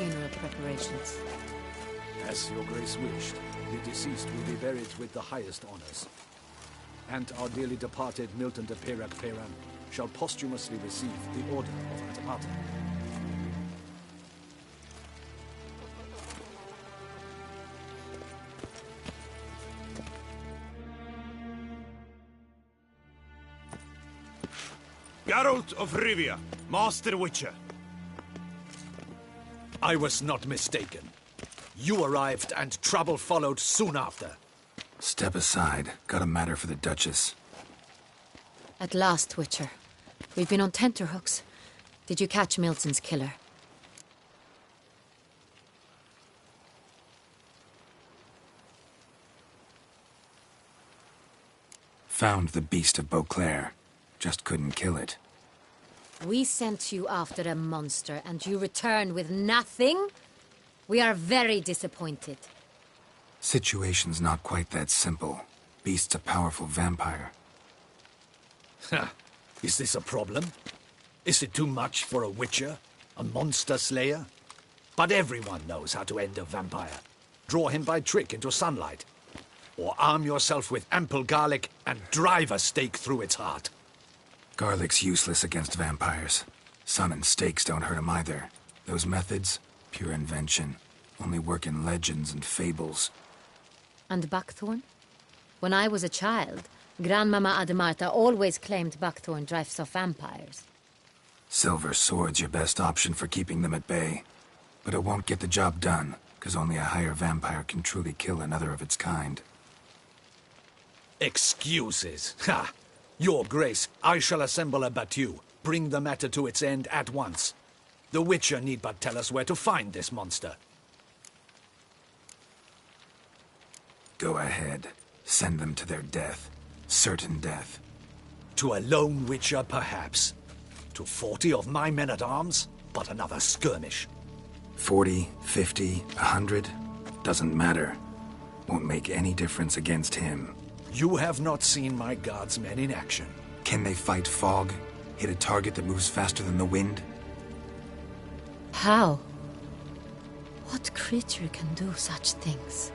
funeral preparations? As your grace wished, the deceased will be buried with the highest honors. And our dearly departed Milton de Peyrac-Peyran shall posthumously receive the Order of Atapata. Geralt of Rivia, Master Witcher. I was not mistaken. You arrived and trouble followed soon after. Step aside. Got a matter for the Duchess. At last, Witcher. We've been on tenterhooks. Did you catch Milton's killer? Found the beast of Beauclair. Just couldn't kill it. We sent you after a monster, and you return with nothing? We are very disappointed. Situation's not quite that simple. Beast's a powerful vampire. Is this a problem? Is it too much for a witcher? A monster slayer? But everyone knows how to end a vampire. Draw him by trick into sunlight. Or arm yourself with ample garlic and drive a stake through its heart. Garlic's useless against vampires. Sun and stakes don't hurt him either. Those methods, pure invention. Only work in legends and fables. And buckthorn? When I was a child, Grandmama Ademarta always claimed buckthorn drives off vampires. Silver sword's your best option for keeping them at bay. But it won't get the job done, because only a higher vampire can truly kill another of its kind. Excuses. Ha! Your Grace, I shall assemble a battue. Bring the matter to its end at once. The Witcher need but tell us where to find this monster. Go ahead. Send them to their death. Certain death. To a lone Witcher, perhaps. To 40 of my men-at-arms, but another skirmish. 40, 50, 100, doesn't matter. Won't make any difference against him. You have not seen my guardsmen in action. Can they fight fog? Hit a target that moves faster than the wind? How? What creature can do such things?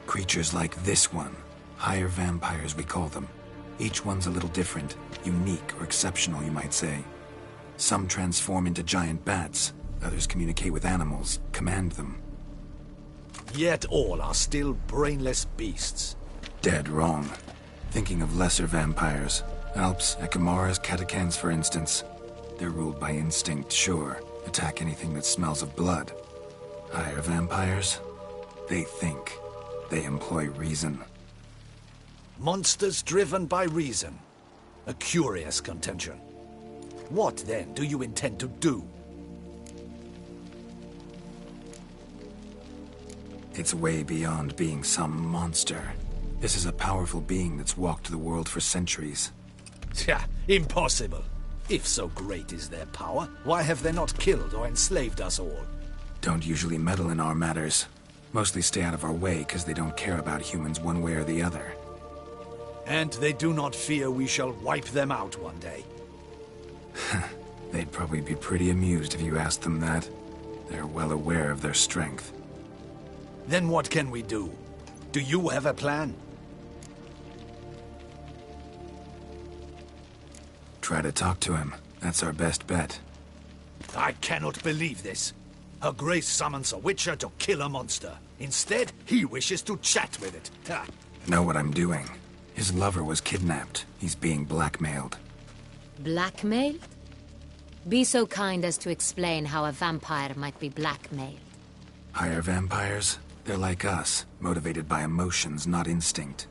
Creatures like this one. Higher vampires, we call them. Each one's a little different. Unique or exceptional, you might say. Some transform into giant bats. Others communicate with animals, command them. Yet all are still brainless beasts. Dead wrong. Thinking of lesser vampires. Alps, Echimaras, Catechans, for instance. They're ruled by instinct, sure. Attack anything that smells of blood. Higher vampires? They think. They employ reason. Monsters driven by reason. A curious contention. What, then, do you intend to do? It's way beyond being some monster. This is a powerful being that's walked the world for centuries. Yeah, impossible. If so great is their power, why have they not killed or enslaved us all? Don't usually meddle in our matters. Mostly stay out of our way because they don't care about humans one way or the other. And they do not fear we shall wipe them out one day. They'd probably be pretty amused if you asked them that. They're well aware of their strength. Then what can we do? Do you have a plan? Try to talk to him. That's our best bet. I cannot believe this. Her Grace summons a Witcher to kill a monster. Instead, he wishes to chat with it. Ha. Know what I'm doing. His lover was kidnapped. He's being blackmailed. Blackmailed? Be so kind as to explain how a vampire might be blackmailed. Higher vampires? They're like us, motivated by emotions, not instinct.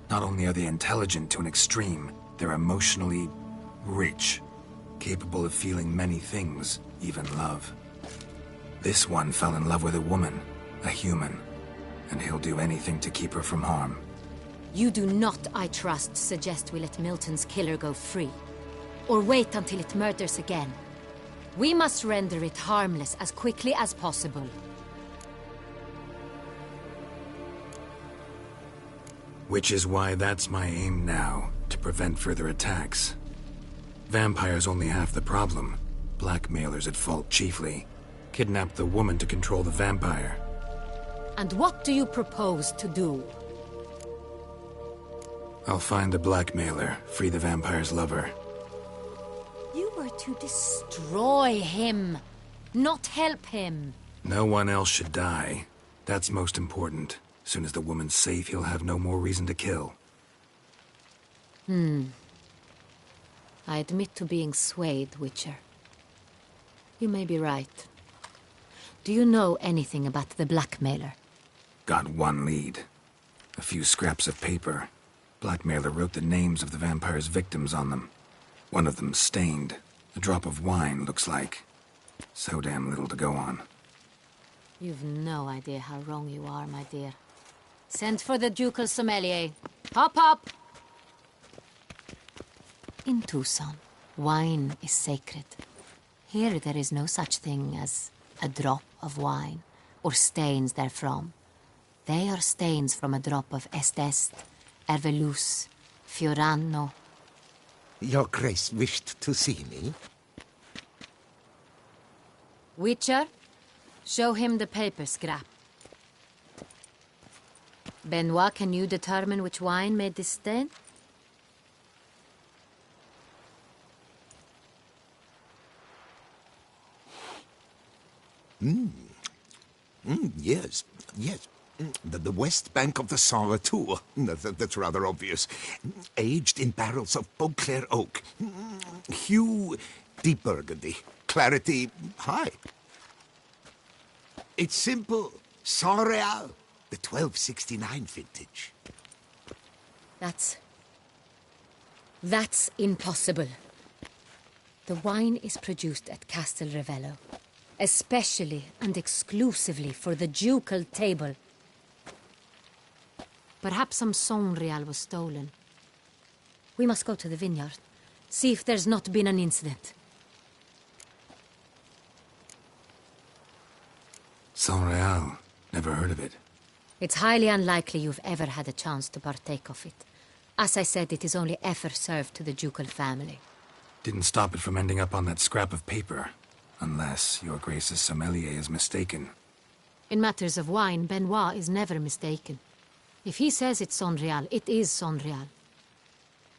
Not only are they intelligent to an extreme, they're emotionally rich, capable of feeling many things, even love. This one fell in love with a woman, a human, and he'll do anything to keep her from harm. You do not, I trust, suggest we let Milton's killer go free. Or wait until it murders again. We must render it harmless as quickly as possible. Which is why that's my aim now, to prevent further attacks. Vampires only half the problem. Blackmailers at fault chiefly. Kidnapped the woman to control the vampire. And what do you propose to do? I'll find the blackmailer, free the vampire's lover. You were to destroy him, not help him. No one else should die. That's most important. Soon as the woman's safe, he'll have no more reason to kill. I admit to being swayed, Witcher. You may be right. Do you know anything about the blackmailer? Got one lead. A few scraps of paper. Blackmailer wrote the names of the vampire's victims on them. One of them stained. A drop of wine, looks like. So damn little to go on. You've no idea how wrong you are, my dear. Send for the ducal sommelier. Hop, hop! In Toussaint, wine is sacred. Here there is no such thing as a drop of wine, or stains therefrom. They are stains from a drop of Est, Ervelus, Fiorano. Your Grace wished to see me? Witcher, show him the paper scrap. Benoit, can you determine which wine made this stain? Yes, yes. The west bank of the Sagrado. That's rather obvious. Aged in barrels of Beauclair oak. Hue, deep burgundy. Clarity, high. It's simple. Saint-Réal, the 1269 vintage. That's impossible. The wine is produced at Castel Ravello, especially and exclusively for the ducal table. Perhaps some Saint-Réal was stolen. We must go to the vineyard, see if there's not been an incident. Saint-Réal. Never heard of it. It's highly unlikely you've ever had a chance to partake of it. As I said, it is only ever served to the ducal family. Didn't stop it from ending up on that scrap of paper. Unless your Grace's sommelier is mistaken. In matters of wine, Benoit is never mistaken. If he says it's Saint-Réal, it is Saint-Réal.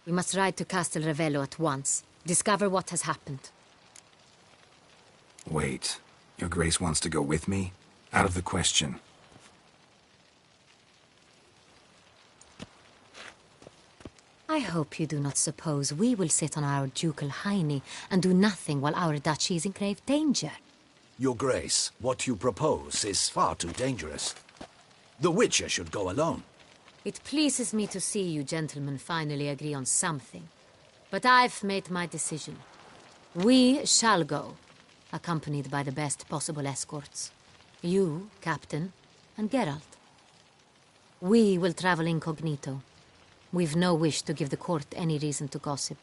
We must ride to Castel Ravello at once. Discover what has happened. Wait. Your Grace wants to go with me? Out of the question. I hope you do not suppose we will sit on our ducal hiney and do nothing while our duchy is in grave danger. Your Grace, what you propose is far too dangerous. The Witcher should go alone. It pleases me to see you gentlemen finally agree on something. But I've made my decision. We shall go, accompanied by the best possible escorts. You, Captain, and Geralt. We will travel incognito. We've no wish to give the court any reason to gossip.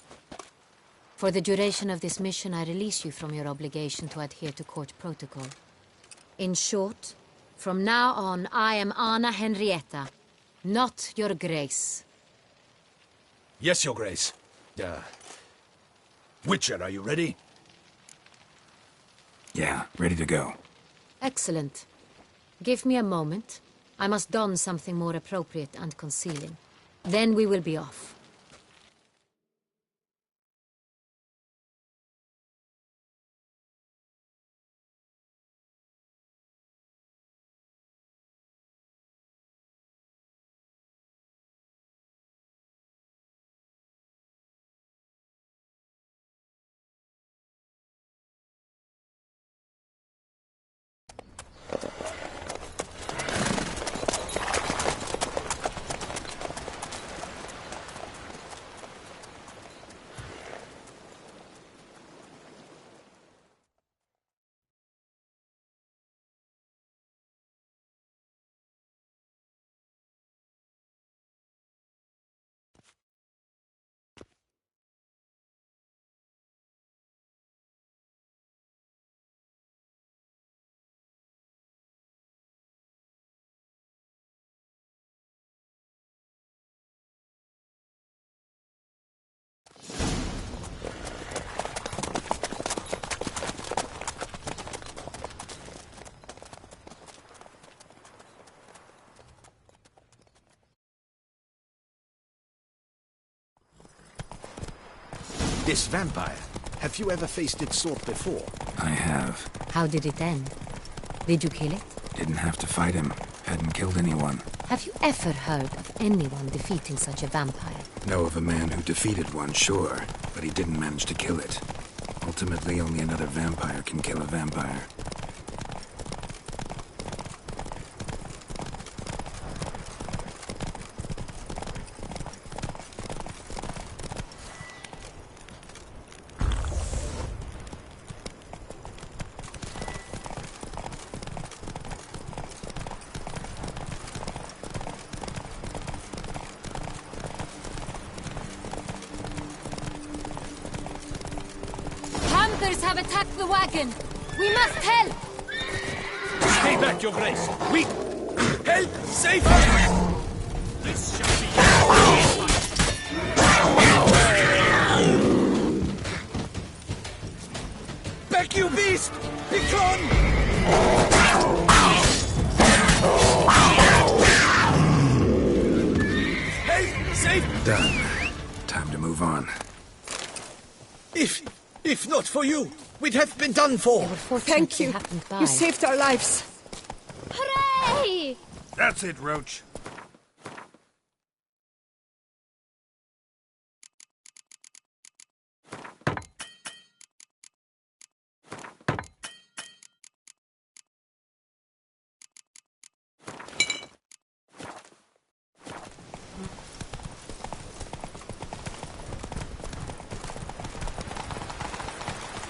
For the duration of this mission, I release you from your obligation to adhere to court protocol. In short, from now on, I am Anna Henrietta, not your Grace. Yes, Your Grace. Witcher, are you ready? Yeah, ready to go. Excellent. Give me a moment. I must don something more appropriate and concealing. Then we will be off. This vampire, have you ever faced its sort before? I have. How did it end? Did you kill it? Didn't have to fight him. Hadn't killed anyone. Have you ever heard of anyone defeating such a vampire? Know of a man who defeated one, sure, but he didn't manage to kill it. Ultimately, only another vampire can kill a vampire. Hunters have attacked the wagon! We must help! Stay back, Your Grace! We... Help! Save! This shall be... Back, you beast! Be gone! Help! Save! Done. Time to move on. If not for you, we'd have been done for. Thank you. You saved our lives. Hooray! That's it, Roach.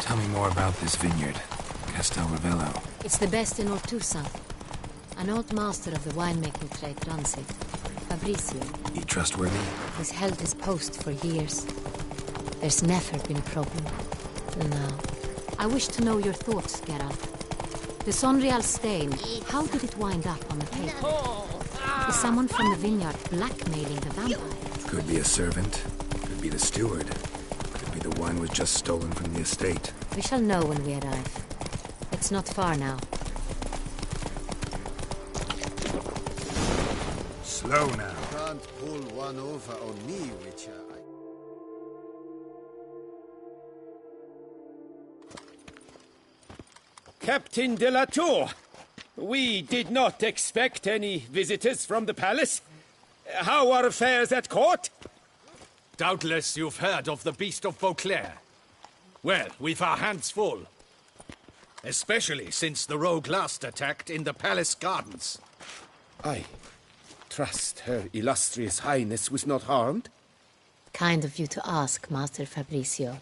Tell me more about this vineyard, Castelravello. It's the best in all Toussaint. An old master of the winemaking trade runs it, Fabrizio. He trustworthy? He's held his post for years. There's never been a problem. Till now. I wish to know your thoughts, Geralt. The Sonreal stain, how did it wind up on the paper? Is someone from the vineyard blackmailing the vampire? Could be a servant. Could be the steward. Could be the wine was just stolen from the estate. We shall know when we arrive. It's not far now. Slow now. Can't pull one over on me, Witcher. Captain de la Tour, we did not expect any visitors from the palace. How are affairs at court? Doubtless you've heard of the Beast of Beauclair. Well, we've our hands full. Especially since the rogue last attacked in the palace gardens. I trust Her Illustrious Highness was not harmed? Kind of you to ask, Master Fabrizio.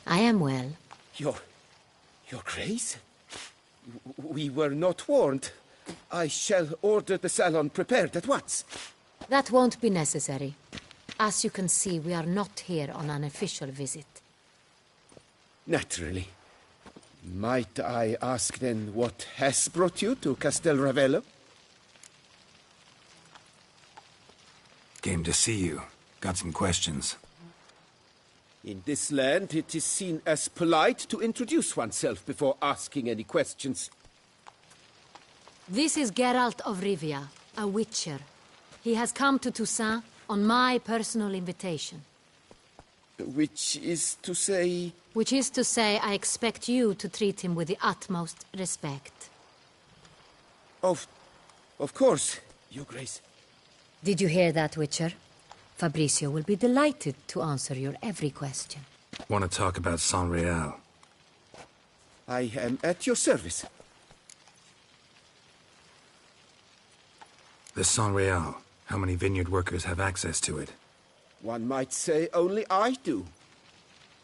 I am well. Your Grace? We were not warned. I shall order the salon prepared at once. That won't be necessary. As you can see, we are not here on an official visit. Naturally. Might I ask then what has brought you to Castelravello? Came to see you. Got some questions. In this land, it is seen as polite to introduce oneself before asking any questions. This is Geralt of Rivia, a witcher. He has come to Toussaint on my personal invitation. Which is to say... Which is to say, I expect you to treat him with the utmost respect. Of course, Your Grace. Did you hear that, Witcher? Fabrizio will be delighted to answer your every question. Want to talk about Sonreal? I am at your service. The Sonreal. How many vineyard workers have access to it? One might say only I do.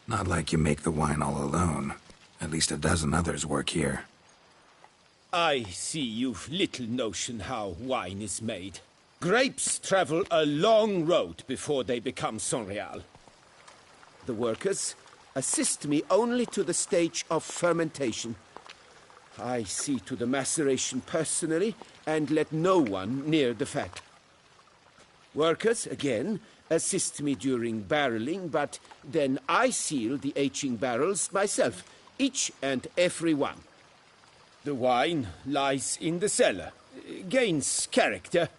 Not like you make the wine all alone. At least a dozen others work here. I see you've little notion how wine is made. Grapes travel a long road before they become Sonreal. The workers assist me only to the stage of fermentation. I see to the maceration personally and let no one near the fat. Workers, again, assist me during barreling, but then I seal the aging barrels myself, each and every one. The wine lies in the cellar, gains character.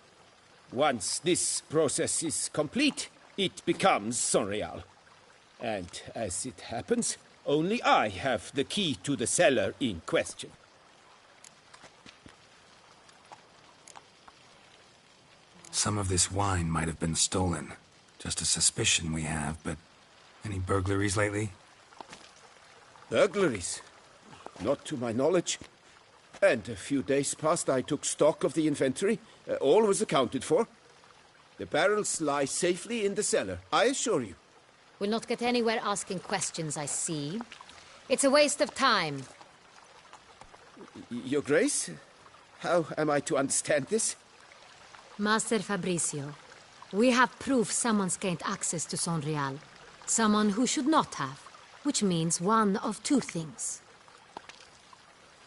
Once this process is complete, it becomes Sonreal. And as it happens, only I have the key to the cellar in question. Some of this wine might have been stolen. Just a suspicion we have, but any burglaries lately? Burglaries? Not to my knowledge. And a few days past I took stock of the inventory. All was accounted for. The barrels lie safely in the cellar, I assure you. We'll not get anywhere asking questions, I see. It's a waste of time. Your Grace? How am I to understand this? Master Fabricio, we have proof someone's gained access to Sonreal. Someone who should not have. Which means one of two things.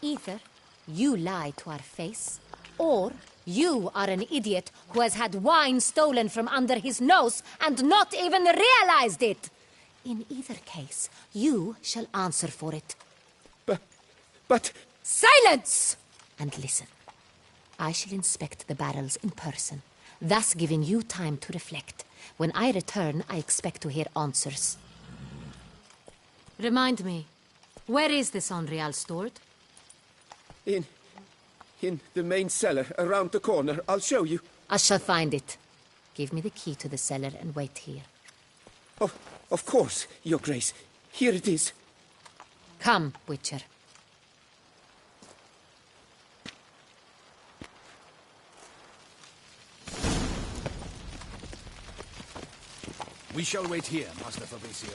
Either you lie to our face, or you are an idiot who has had wine stolen from under his nose and not even realized it. In either case, you shall answer for it. But... Silence! And listen. I shall inspect the barrels in person, thus giving you time to reflect. When I return, I expect to hear answers. Remind me, where is the Sonreal stored? In the main cellar, around the corner. I'll show you. I shall find it. Give me the key to the cellar and wait here. Of course, Your Grace. Here it is. Come, Witcher. We shall wait here, Master Fabricio.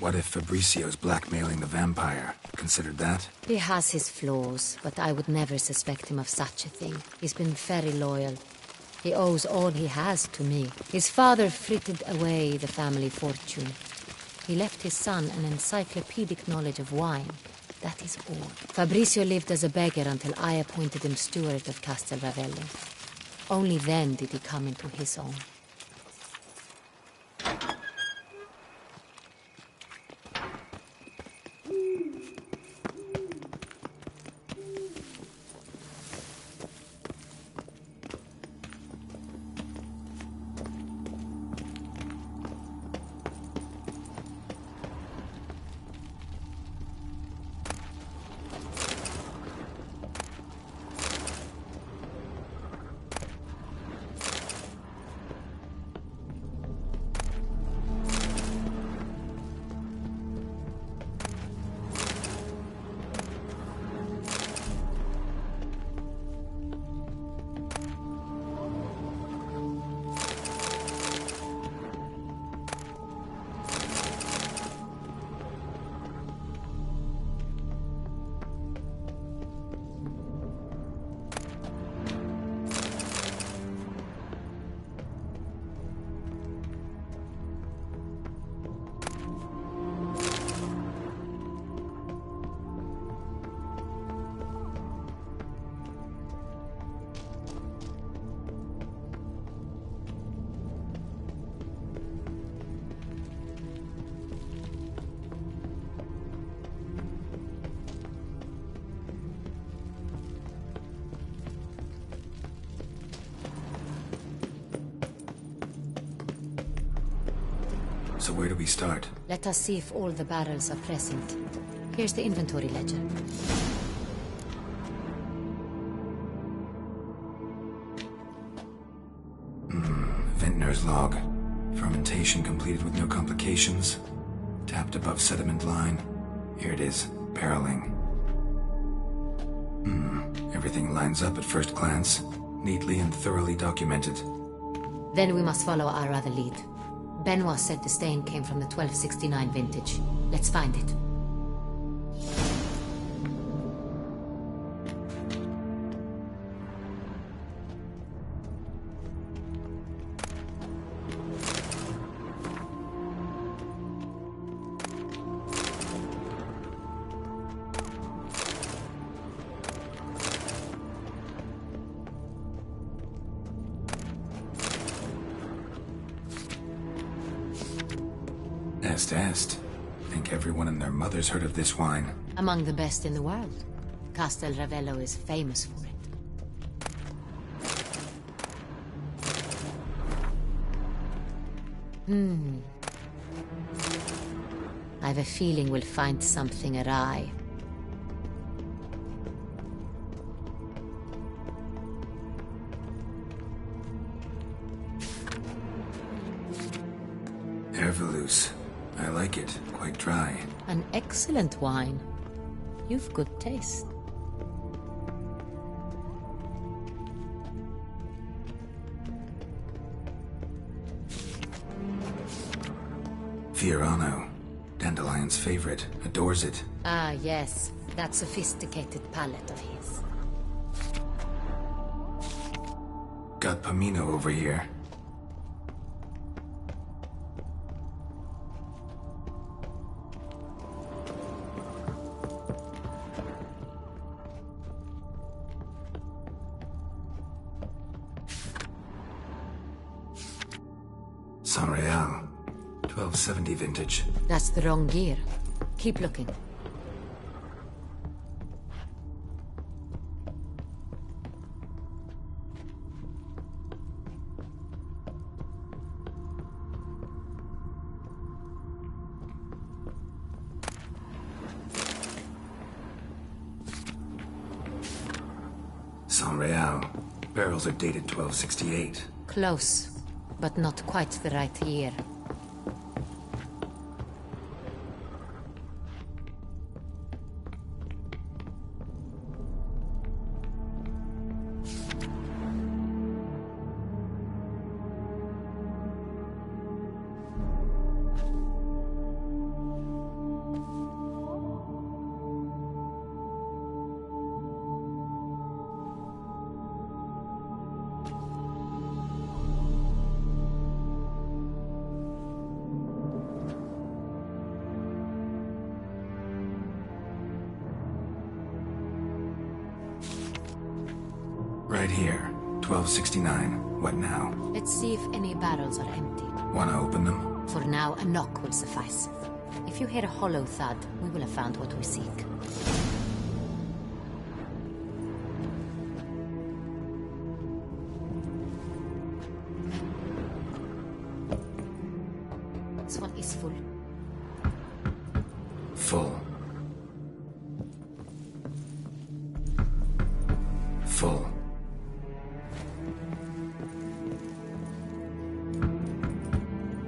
What if Fabricio's blackmailing the vampire? Considered that? He has his flaws, but I would never suspect him of such a thing. He's been very loyal. He owes all he has to me. His father frittered away the family fortune. He left his son an encyclopedic knowledge of wine. That is all. Fabricio lived as a beggar until I appointed him steward of Castel Ravello. Only then did he come into his own. So where do we start? Let us see if all the barrels are present. Here's the inventory ledger. Vintner's log. Fermentation completed with no complications. Tapped above sediment line. Here it is. Barreling. Everything lines up at first glance. Neatly and thoroughly documented. Then we must follow our other lead. Benoit said the stain came from the 1269 vintage. Let's find it. Est. Think everyone and their mother's heard of this wine. Among the best in the world. Castel Ravello is famous for it. I've a feeling we'll find something awry. Herveloos. I like it. Quite dry. An excellent wine. You've good taste. Fiorano. Dandelion's favorite. Adores it. Ah, yes. That sophisticated palate of his. Got Pomino over here. San Real. 1270 vintage. That's the wrong year. Keep looking. San Real. Barrels are dated 1268. Close, but not quite the right year. Right here. 1269. What now? Let's see if any barrels are empty. Wanna open them? For now, a knock will suffice. If you hear a hollow thud, we will have found what we seek. This one is full. Full. Full.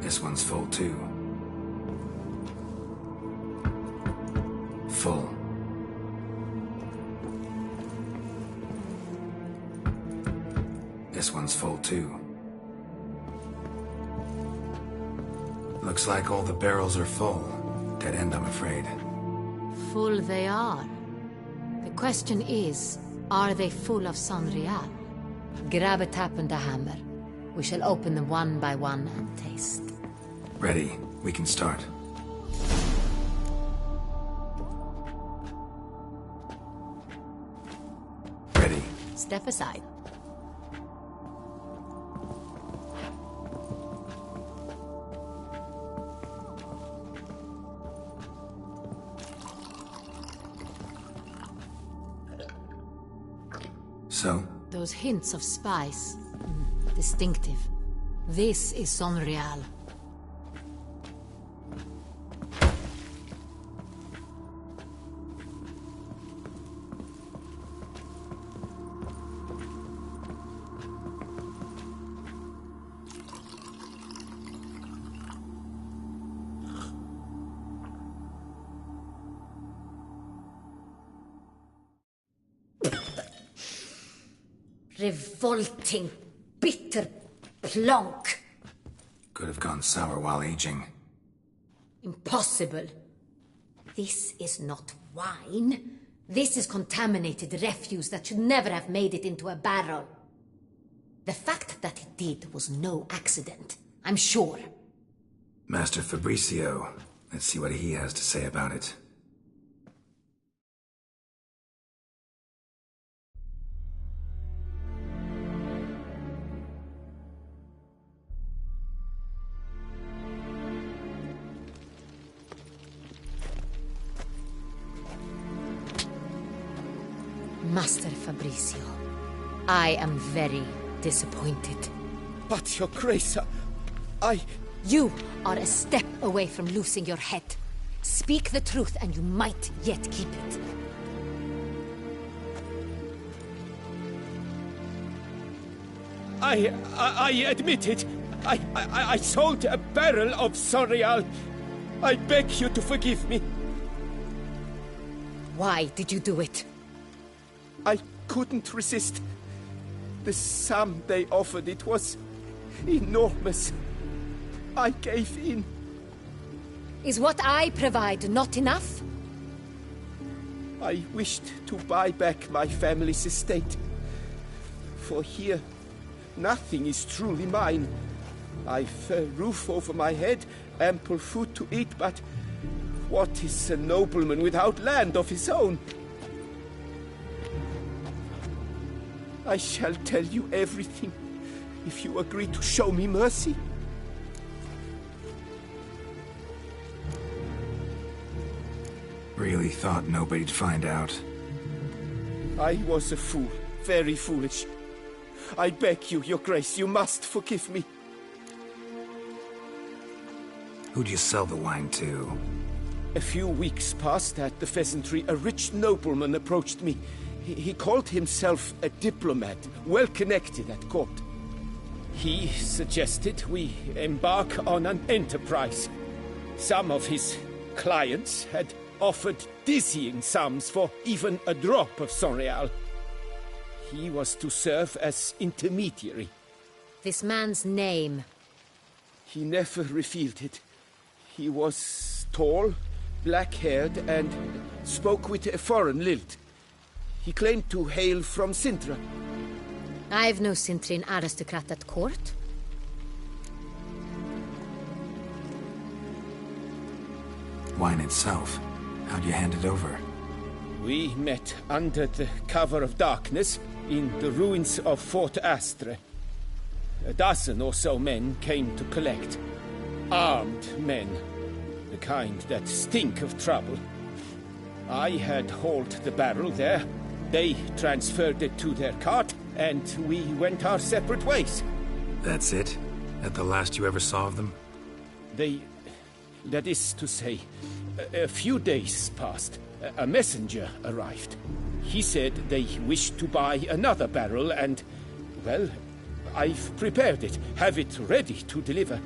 This one's full too. Full. This one's full too. Looks like all the barrels are full. Dead end, I'm afraid. Full they are. The question is, are they full of San Real? Grab a tap and a hammer. We shall open them one by one and taste. Ready. We can start. Ready. Step aside. So? Those hints of spice. Distinctive. This is San Real. Revolting, bitter plonk. Could have gone sour while aging. Impossible. This is not wine. This is contaminated refuse that should never have made it into a barrel. The fact that it did was no accident, I'm sure. Master Fabricio. Let's see what he has to say about it. Master Fabricio, I am very disappointed. But, Your Grace, You are a step away from losing your head. Speak the truth, and you might yet keep it. I admit it. I sold a barrel of Sonreal. I beg you to forgive me. Why did you do it? I couldn't resist. The sum they offered, it was enormous. I gave in. Is what I provide not enough? I wished to buy back my family's estate. For here, nothing is truly mine. I've a roof over my head, ample food to eat, but what is a nobleman without land of his own? I shall tell you everything, if you agree to show me mercy. Really thought nobody'd find out. I was a fool, very foolish. I beg you, your grace, you must forgive me. Who'd you sell the wine to? A few weeks past at the pheasantry, a rich nobleman approached me. He called himself a diplomat, well connected at court. He suggested we embark on an enterprise. Some of his clients had offered dizzying sums for even a drop of Sonreal. He was to serve as intermediary. This man's name? He never revealed it. He was tall, black-haired, and spoke with a foreign lilt. He claimed to hail from Sintra. I've no Sintrian aristocrat at court. Wine itself. How'd you hand it over? We met under the cover of darkness in the ruins of Fort Astre. A dozen or so men came to collect. Armed men. The kind that stink of trouble. I had hauled the barrel there. They transferred it to their cart, and we went our separate ways. That's it? That the last you ever saw of them? That is to say, a few days passed. A messenger arrived. He said they wished to buy another barrel and, well, I've prepared it. Have it ready to deliver.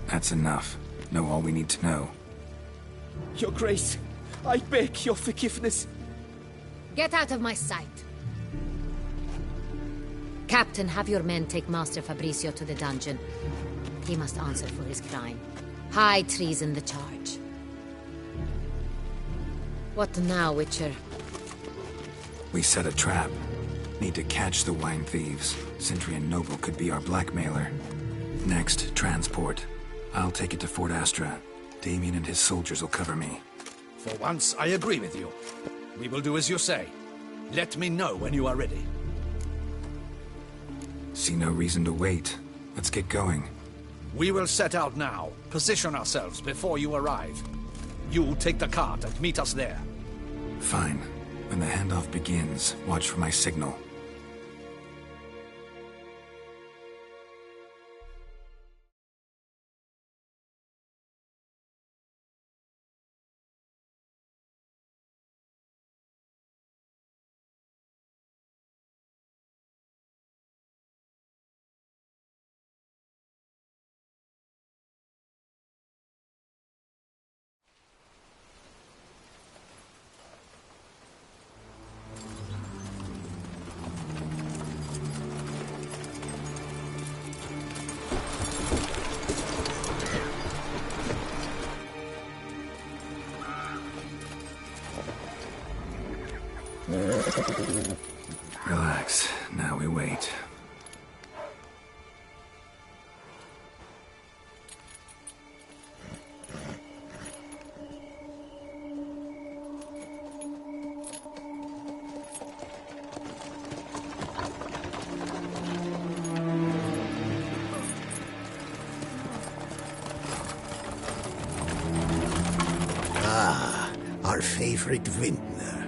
That's enough. Know all we need to know. Your Grace, I beg your forgiveness. Get out of my sight. Captain, have your men take Master Fabrizio to the dungeon. He must answer for his crime. High treason the charge. What now, Witcher? We set a trap. Need to catch the wine thieves. Sintrian Noble could be our blackmailer. Next, transport. I'll take it to Fort Astra. Damien and his soldiers will cover me. For once, I agree with you. We will do as you say. Let me know when you are ready. See no reason to wait. Let's get going. We will set out now. Position ourselves before you arrive. You take the cart and meet us there. Fine. When the handoff begins, watch for my signal. Relax. Now we wait. Ah, our favorite vintner.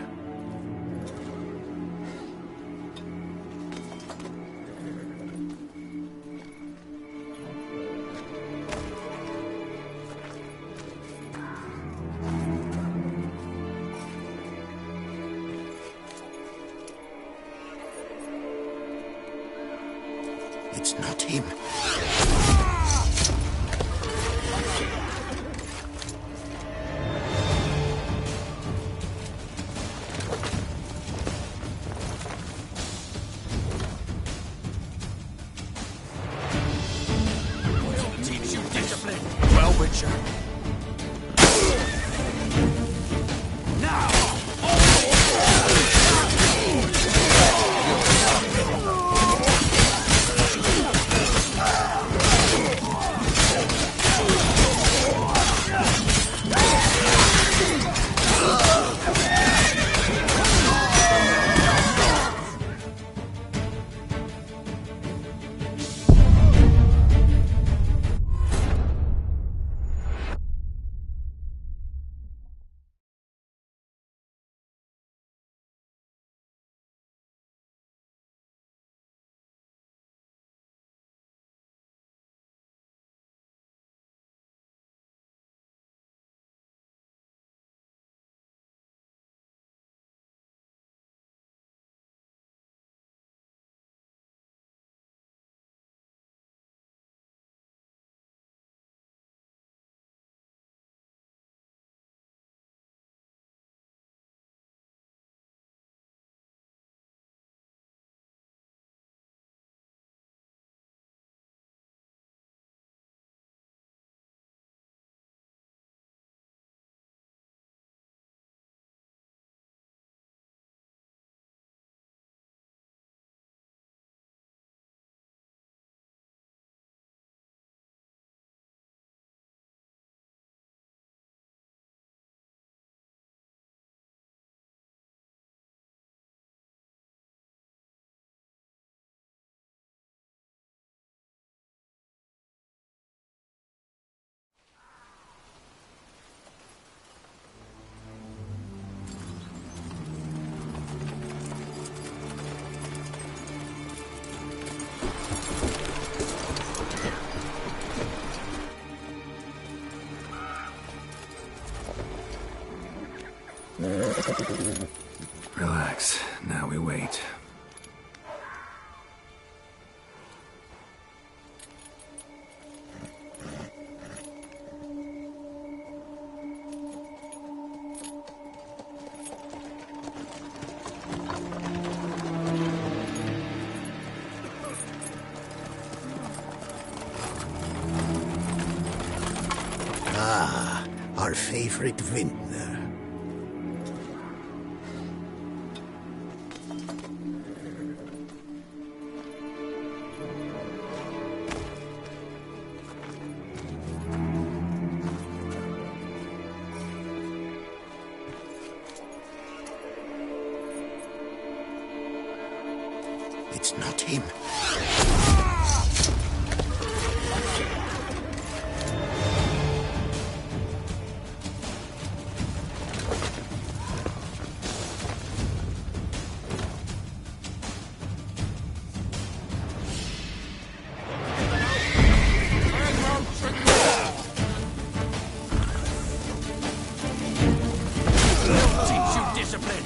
It's not him. Teach you discipline. Well, Witcher. Now! Relax. Now we wait. Ah, our favorite vintner. It's not him. Teach you discipline.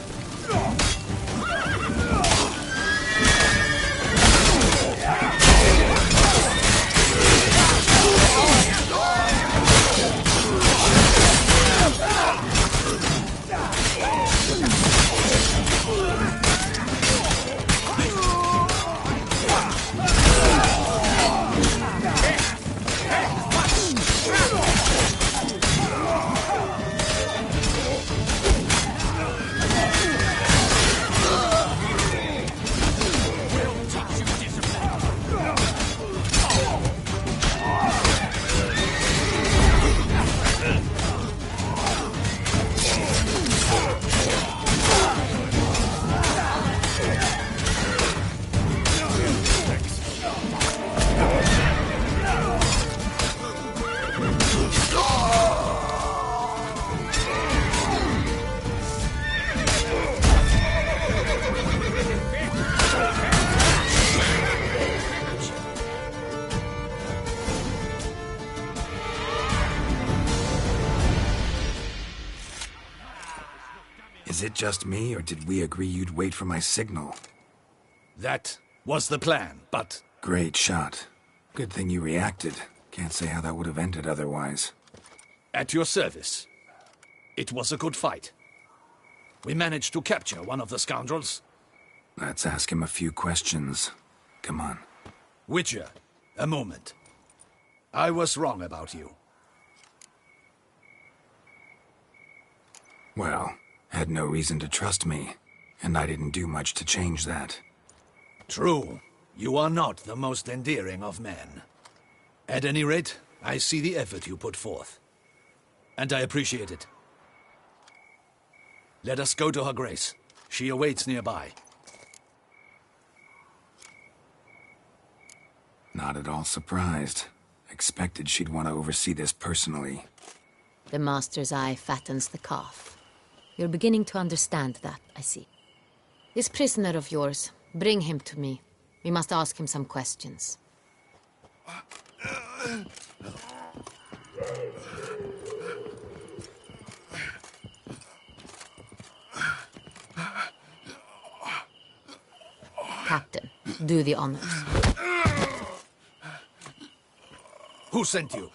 Is it just me, or did we agree you'd wait for my signal? That was the plan, but Great shot. Good thing you reacted. Can't say how that would have ended otherwise. At your service. It was a good fight. We managed to capture one of the scoundrels. Let's ask him a few questions. Come on. Witcher, a moment. I was wrong about you. Well, had no reason to trust me, and I didn't do much to change that. True. You are not the most endearing of men. At any rate, I see the effort you put forth. And I appreciate it. Let us go to her grace. She awaits nearby. Not at all surprised. Expected she'd want to oversee this personally. The master's eye fattens the calf. You're beginning to understand that, I see. This prisoner of yours, bring him to me. We must ask him some questions. Captain, do the honors. Who sent you?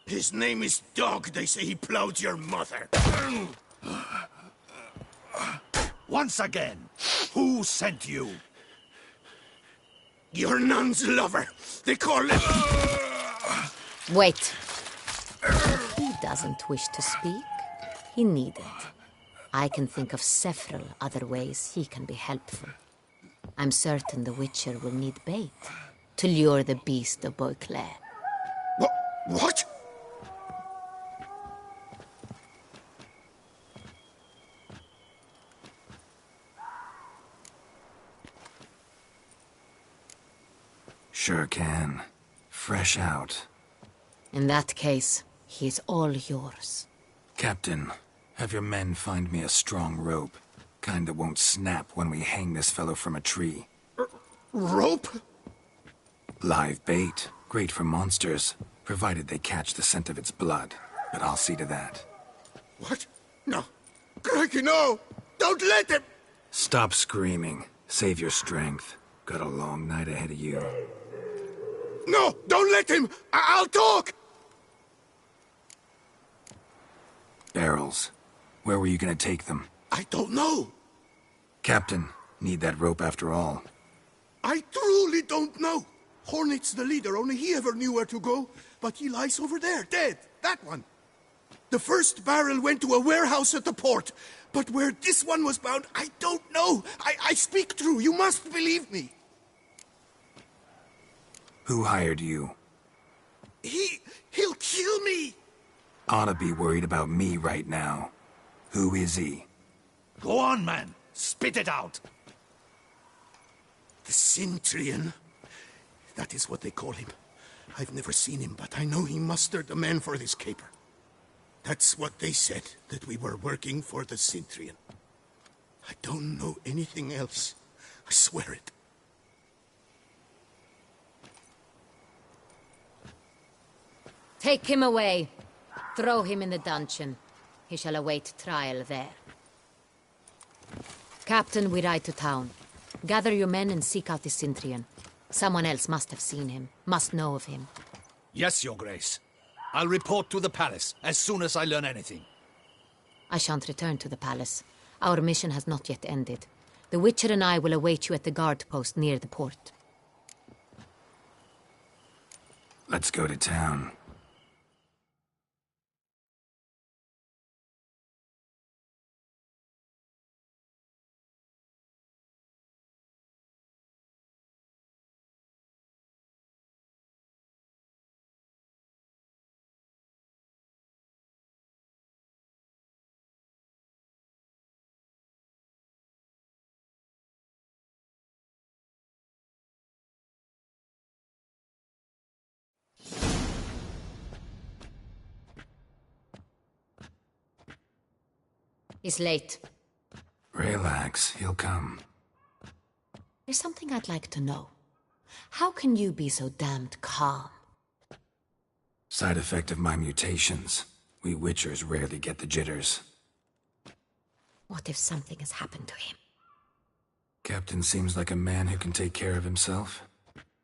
His name is Dog. They say he plowed your mother. Once again, who sent you? Your nun's lover. They call him... Wait. If he doesn't wish to speak, he needn't. I can think of several other ways he can be helpful. I'm certain the Witcher will need bait to lure the beast of Beauclair. What? Sure can. Fresh out. In that case, he's all yours. Captain, have your men find me a strong rope. Kind that won't snap when we hang this fellow from a tree. Rope? Live bait. Great for monsters, provided they catch the scent of its blood. But I'll see to that. What? No. Crikey, no! Don't let him! Stop screaming. Save your strength. Got a long night ahead of you. No! Don't let him! I'll talk! Barrels. Where were you gonna take them? I don't know. Captain, need that rope after all. I truly don't know. Hornet's the leader, only he ever knew where to go. But he lies over there, dead. That one. The first barrel went to a warehouse at the port. But where this one was bound, I don't know. I speak true. You must believe me. Who hired you? He'll kill me. Ought to be worried about me right now. Who is he? Go on, man. Spit it out. The Cintrian. That is what they call him. I've never seen him, but I know he mustered the men for this caper. That's what they said, that we were working for the Cintrian. I don't know anything else. I swear it. Take him away. Throw him in the dungeon. He shall await trial there. Captain, we ride to town. Gather your men and seek out the Cintrian. Someone else must have seen him, must know of him. Yes, Your Grace. I'll report to the palace as soon as I learn anything. I shan't return to the palace. Our mission has not yet ended. The Witcher and I will await you at the guard post near the port. Let's go to town. He's late. Relax, he'll come. There's something I'd like to know. How can you be so damned calm? Side effect of my mutations. We Witchers rarely get the jitters. What if something has happened to him? Captain seems like a man who can take care of himself.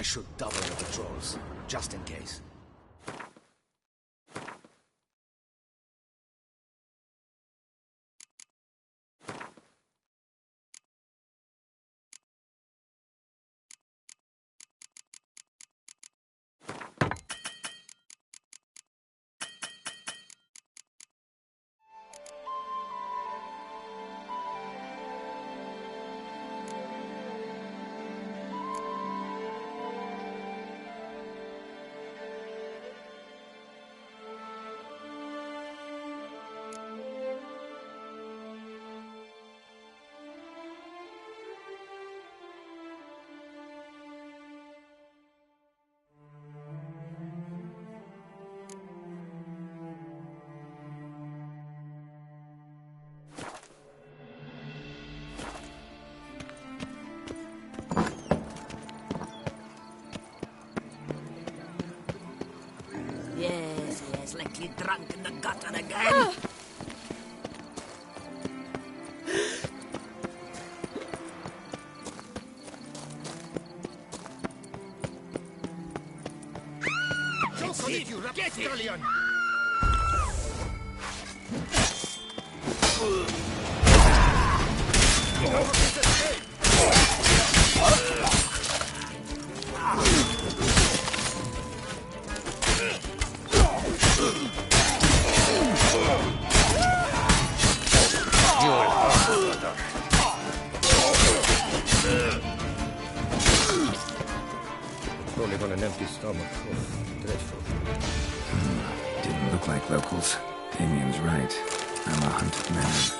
I should double the patrols, just in case. Yes, like you drunk in the gutter again. You rapscallion! Rolling on an empty stomach. Oh, dreadful. Didn't look like locals. Damien's right. I'm a hunted man.